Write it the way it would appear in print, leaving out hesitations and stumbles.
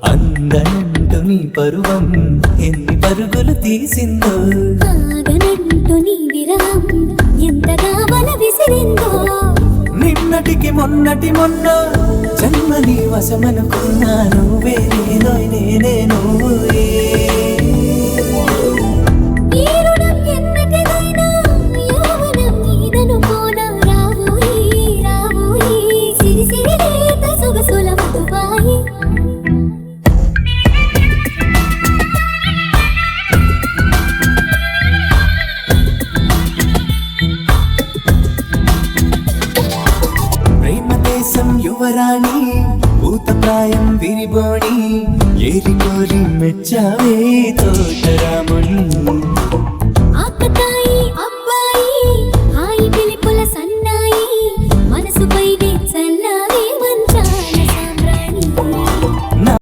అందనంటూ నీ పరువం ఎన్ని పరుగులు తీసిందో, ఆగనంటూ నీ విరహం ఎంతగా వల విసిరిందో. నిన్నటికి మొన్నటి మొన్న జన్మని వశమనుకున్నా, నువ్వే నేనో నేనే నువ్వే. ఈ రుణం ఎన్నటిదైనా యౌవనం నీదనుకోనా. రావోయి రావోయి సిరి సిరి లేత సొగసుల మధువాయి. ప్రేమ దేశం యువరాణి భూతప్రాయం విరిబోణి, ఏరి కోరి మెచ్చావే తోటరాముణ్ణి.